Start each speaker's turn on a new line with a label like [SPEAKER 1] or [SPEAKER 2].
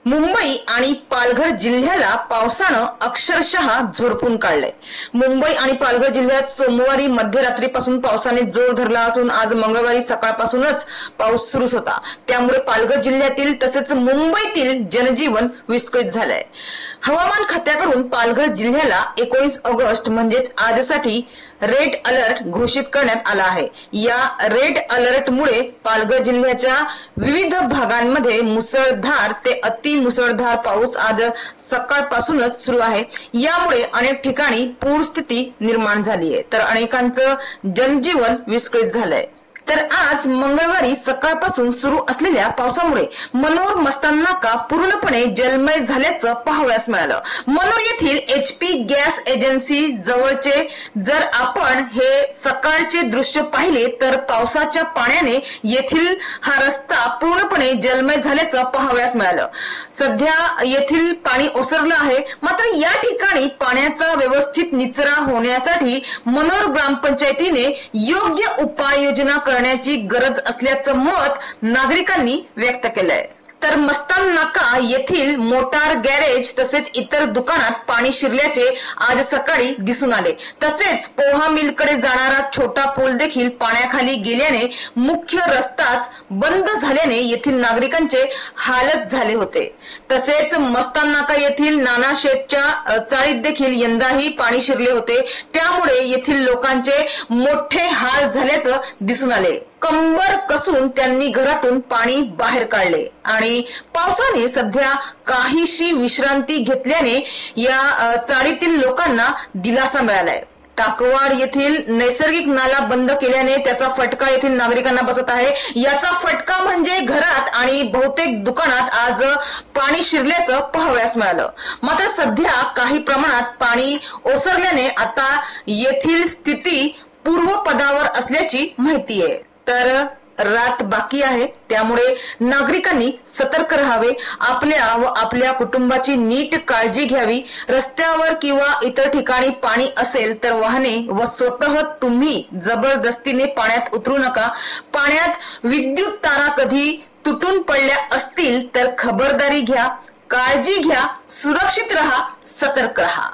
[SPEAKER 1] मुंबई आणि पालघर जिल्ह्याला पावसानं अक्षरशः झोडपून काढलंय। मुंबई आणि पालघर जिल्ह्यात सोमवारी मध्यरात्रीपासून पावसाने जोर धरला असून आज मंगळवारी सकाळपासूनच पाऊस सुरूच होता। त्यामुळे पालघर जिल्ह्यातील तसेच मुंबईतील जनजीवन विस्कळीत झालंय। हवामान खात्याकडून पालघर जिल्ह्याला 19 ऑगस्ट म्हणजेच आजसाठी रेड अलर्ट घोषित करण्यात आला आहे। या रेड अलर्टमुळे पालघर जिल्ह्याच्या विविध भागांमध्ये मुसळधार ते अति मुसळधार पाऊस आज सकाळपासूनच सुरू आहे। यामुळे अनेक ठिकाणी पूरस्थिती निर्माण झाली आहे, तर अनेकांचं जनजीवन विस्कळीत झालंय। तर आज मंगळवारी सकाळपासून सुरू असलेल्या पावसामुळे मनोर मस्तान नाका पूर्णपणे जलमय झाल्याचं पाहावयास मिळालं। मनोर येथील HP गॅस एजन्सी जवळचे जर आपण हे सकाळचे दृश्य पाहिले तर पावसाच्या पाण्याने येथील हा रस्ता पूर्णपणे जलमय झाल्याचं पाहावयास मिळालं। सध्या येथील पाणी ओसरलं आहे, मात्र या ठिकाणी पाण्याचा व्यवस्थित निचरा होण्यासाठी मनोर ग्रामपंचायतीने योग्य उपाययोजना करण्याची गरज असल्याचं मत नागरिकांनी व्यक्त केलंय। तर मस्तान नाका येथील मोटार गॅरेज तसेच इतर दुकानात पाणी शिरल्याचे आज सकाळी दिसून आले। तसेच पोहा मिलकडे जाणारा छोटा पूल देखील पाण्याखाली गेल्याने मुख्य रस्ताच बंद झाल्याने येथील नागरिकांचे हालत झाले होते। तसेच मस्तान नाका येथील नाना शेठच्या चाळीत देखील यंदाही पाणी शिरले होते, त्यामुळे येथील लोकांचे मोठे हाल झाल्याचं दिसून आले। कंबर कसून त्यांनी घरातून पाणी बाहेर काढले आणि पावसाने सध्या काहीशी विश्रांती घेतल्याने या चाळीतील लोकांना दिलासा मिळालाय। टाकवाड येथील नैसर्गिक नाला बंद केल्याने त्याचा फटका येथील नागरिकांना बसत आहे। याचा फटका म्हणजे घरात आणि बहुतेक दुकानात आज पाणी शिरल्याचं पाहावयास मिळालं। मात्र सध्या काही प्रमाणात पाणी ओसरल्याने आता येथील स्थिती पूर्वपदावर असल्याची माहिती आहे। तर रात बाकी आहे, त्यामुळे नागरिकांनी सतर्क राहावे, आपल्या व आपल्या कुटुंबाची नीट काळजी घ्यावी। रस्त्यावर किंवा इतर ठिकाणी पाणी असेल तर वाहने व स्वतः तुम्ही जबरदस्तीने पाण्यात उतरू नका। पाण्यात विद्युत तारा कधी तुटून पडल्या असतील तर खबरदारी घ्या, काळजी घ्या, सुरक्षित राहा, सतर्क राहा।